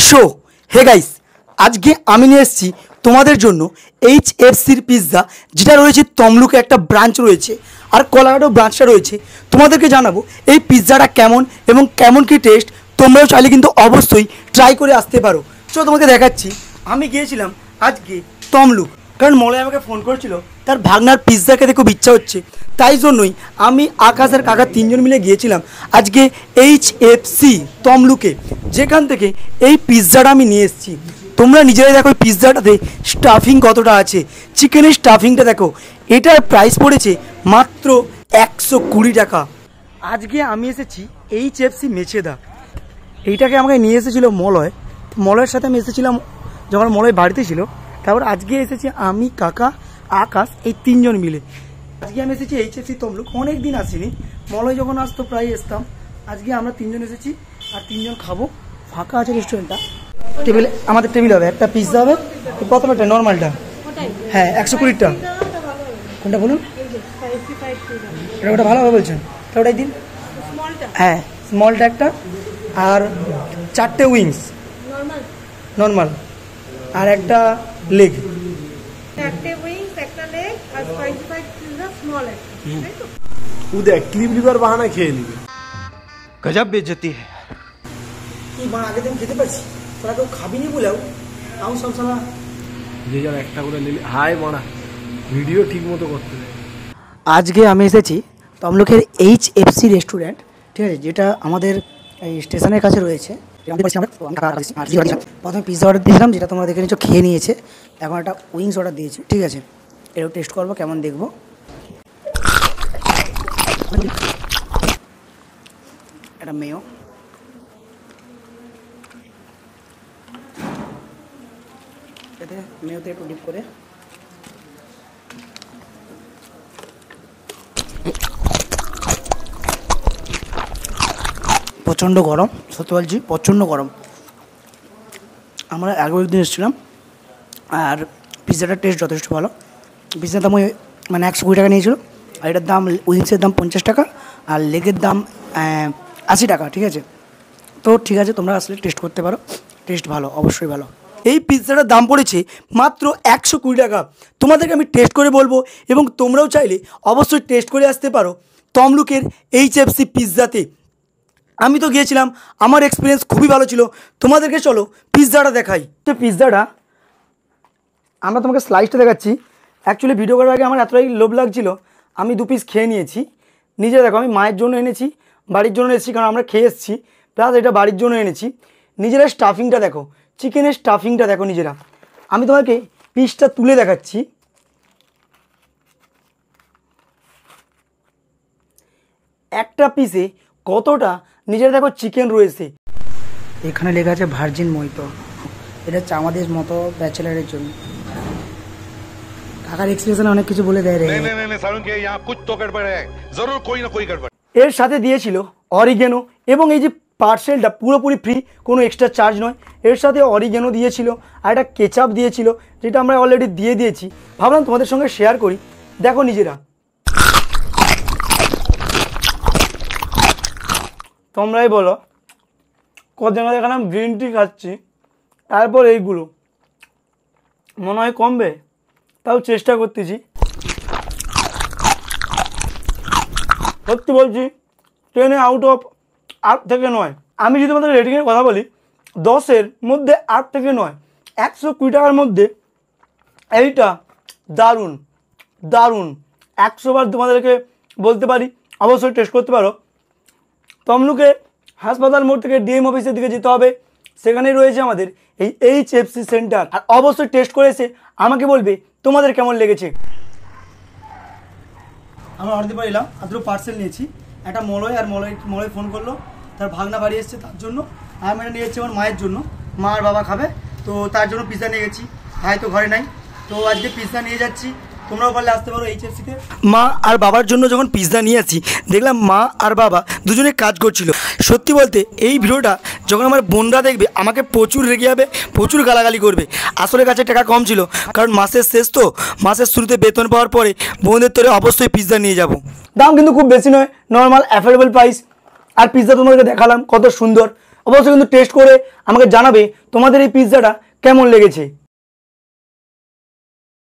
Show. Hey guys, আজকে আমি নিয়ে এসেছি তোমাদের জন্য এইচএফসির পিৎজা, যেটা রয়েছে তমলুকে একটা ব্রাঞ্চ রয়েছে আর কলাঘাটও ব্রাঞ্চটা রয়েছে। তোমাদেরকে জানাবো এই পিৎজাটা কেমন এবং কেমন কি টেস্ট। তোমরাও চাইলে কিন্তু অবশ্যই ট্রাই করে আসতে পারো। চলো তোমাকে দেখাচ্ছি। আমি গিয়েছিলাম আজকে তমলুক, কারণ মলয় আমাকে ফোন করেছিল, তার ভাগনার পিৎজা খেতে খুব ইচ্ছা হচ্ছে। তাই জন্যই আমি আকাশ আর কাকা তিনজন মিলে গিয়েছিলাম আজকে এইচএফসি তমলুকে, যেখান থেকে এই পিৎজাটা আমি নিয়ে এসেছি। তোমরা নিজেরাই দেখো পিৎজাটাতে স্টাফিং কতটা আছে। চিকেনের স্টাফিংটা দেখো, এটার প্রাইস পড়েছে মাত্র 120 টাকা। আজকে আমি এসেছি এইচএফসি মেছেদা। এইটাকে আমাকে নিয়ে এসেছিলো মলয়। মলয়ের সাথে আমি এসেছিলাম যখন মলয় বাড়িতে ছিল। তারপর আজকে এসেছি আমি, কাকা, আকাশ, এই তিনজন মিলে। আজকে আমি এসেছি এইচএফসি তমলুক। অনেক দিন আসিনি, মলয় যখন আসতো প্রায় আসতাম। আজকে আমরা তিনজন এসেছি আর তিনজন খাবো। ফাঁকা আছে রেস্টুরেন্টটা। টেবিলে আমাদের টেবিল হবে, একটা পিৎজা হবে। কতটা নর্মালটা? হ্যাঁ, 120টা। কোনটা বলুন? এটা ওটা ভালো হবে বলছেন, তা ওটাই দিন। হ্যাঁ, স্মলটা একটা, আর 4টে উইংস নর্মাল, আর একটা লেগ। ক্লিপ লিভার বাহানা খেয়ে নিবে। गजब बेइज्जती है। কি মানে আগে দিন খেতে পারছি, তোরা কেউ খাবিনি বলেও তাও সব সময় যে যার একটা করে নিলে হাই মারা ভিডিও ঠিক মতো করতে দেয়। আজকে আমি এসেছি তমলুকের এইচএফসি রেস্টুরেন্ট, ঠিক আছে, যেটা আমাদের এই স্টেশনের কাছে রয়েছে। প্রথমে পিৎজা অর্ডার দিয়েছিলাম, যেটা তোমরা দেখে নিচ্ছ, খেয়ে নিয়েছে। এখন একটা উইংস অর্ডার দিয়েছি, ঠিক আছে। এটাও টেস্ট করবো কেমন দেখবো। এটা মেয়ো, এতে মেয়োতে একটু ডিপ করে। প্রচণ্ড গরম, সত্যি বলছি প্রচণ্ড গরম। আমরা আগেও একদিন এসেছিলাম আর পিৎজাটার টেস্ট যথেষ্ট ভালো। পিৎজার দাম ওই মানে 120 টাকা নিয়েছিল, আর এটার দাম উইংসের দাম 50 টাকা আর লেগের দাম 80 টাকা, ঠিক আছে। তো ঠিক আছে, তোমরা আসলে টেস্ট করতে পারো, টেস্ট ভালো, অবশ্যই ভালো। এই পিৎজাটার দাম পড়েছে মাত্র 120 টাকা। তোমাদেরকে আমি টেস্ট করে বলবো, এবং তোমরাও চাইলে অবশ্যই টেস্ট করে আসতে পারো তমলুকের এইচএফসি পিৎজাতে। আমি তো গিয়েছিলাম, আমার এক্সপিরিয়েন্স খুবই ভালো ছিল। তোমাদেরকে চলো পিৎজাটা দেখাই। তো পিৎজাটা আমরা তোমাকে স্লাইসটা দেখাচ্ছি। অ্যাকচুয়ালি ভিডিও করার আগে আমার এতটাই লোভ লাগছিল, আমি 2 পিস খেয়ে নিয়েছি। নিজে দেখো, আমি মায়ের জন্য এনেছি, বাড়ির জন্য এসেছি, কারণ আমরা খেয়ে এসেছি, প্লাস এটা বাড়ির জন্য এনেছি। নিজেরা স্টাফিংটা দেখো, চিকেনের স্টাফিংটা দেখো নিজেরা। আমি তোমাকে পিসটা তুলে দেখাচ্ছি। একটা পিসে কতটা নিজেরা দেখো চিকেন রয়েছে। এখানে লেখা আছে ভার্জিন মহিতো। এটা হচ্ছে আমাদের মতো ব্যাচেলারের জন্য। কাকার এক্সপ্রেশনে অনেক কিছু বলে দেয় রে। এর সাথে দিয়েছিল অরিগেনো, এবং এই যে পার্সেলটা পুরোপুরি ফ্রি, কোনো এক্সট্রা চার্জ নয়। এর সাথে অরিগেনো দিয়েছিল আর একটা কেচাপ দিয়েছিল, যেটা আমরা অলরেডি দিয়ে দিয়েছি। ভাবলাম তোমাদের সঙ্গে শেয়ার করি, দেখো নিজেরা। তোমরাই বলো, কতদিন আগে দেখালাম গ্রিন টি খাচ্ছি, তারপর এইগুলো মনে হয় কমবে, তাও চেষ্টা করতেছি। সত্যি বলছি, 10 আউট অফ 8 থেকে 9। আমি যদি তোমাদের রেটিংয়ের কথা বলি, 10-এর মধ্যে 8 থেকে 9। 120 টাকার মধ্যে এইটা দারুণ দারুণ। 100 বার তোমাদেরকে বলতে পারি, অবশ্যই টেস্ট করতে পারো। তমলুকে হাসপাতাল মোড় থেকে ডিএম অফিসের দিকে যেতে হবে, সেখানেই রয়েছে আমাদের এই এইচএফসি সেন্টার। আর অবশ্যই টেস্ট করে এসে আমাকে বলবে তোমাদের কেমন লেগেছে। আমরা অর্ধে পাইলাম, আর দুটো পার্সেল নিয়েছি। একটা মলয়, আর মলয় ফোন করলো, তার ভাগনা বাড়ি এসছে, তার জন্য। আমি এটা নিয়ে যাচ্ছি আমার মায়ের জন্য, মা আর বাবা খাবে, তো তার জন্য পিৎজা নিয়ে গেছি। ভাই তো ঘরে নাই, তো আজকে পিৎজা নিয়ে যাচ্ছি। তোমরাও পারলে আসতে পারো এইচএফসিতে। মা আর বাবার জন্য যখন পিৎজা নিয়ে আসি, দেখলাম মা আর বাবা দুজনে কাজ করছিল। সত্যি বলতে এই ভিডিওটা যখন আমার বোনরা দেখবে, আমাকে প্রচুর রেগে যাবে, প্রচুর গালাগালি করবে। আসলে কাছে টাকা কম ছিল, কারণ মাসের শেষ তো, মাসের শুরুতে বেতন পাওয়ার পরে বোনদের তরে অবশ্যই পিৎজা নিয়ে যাব। দাম কিন্তু খুব বেশি নয়, নর্মাল অ্যাফোর্ডেবল প্রাইস। আর পিৎজা তোমাদেরকে দেখালাম কত সুন্দর। অবশ্যই কিন্তু টেস্ট করে আমাকে জানাবে তোমাদের এই পিৎজাটা কেমন লেগেছে।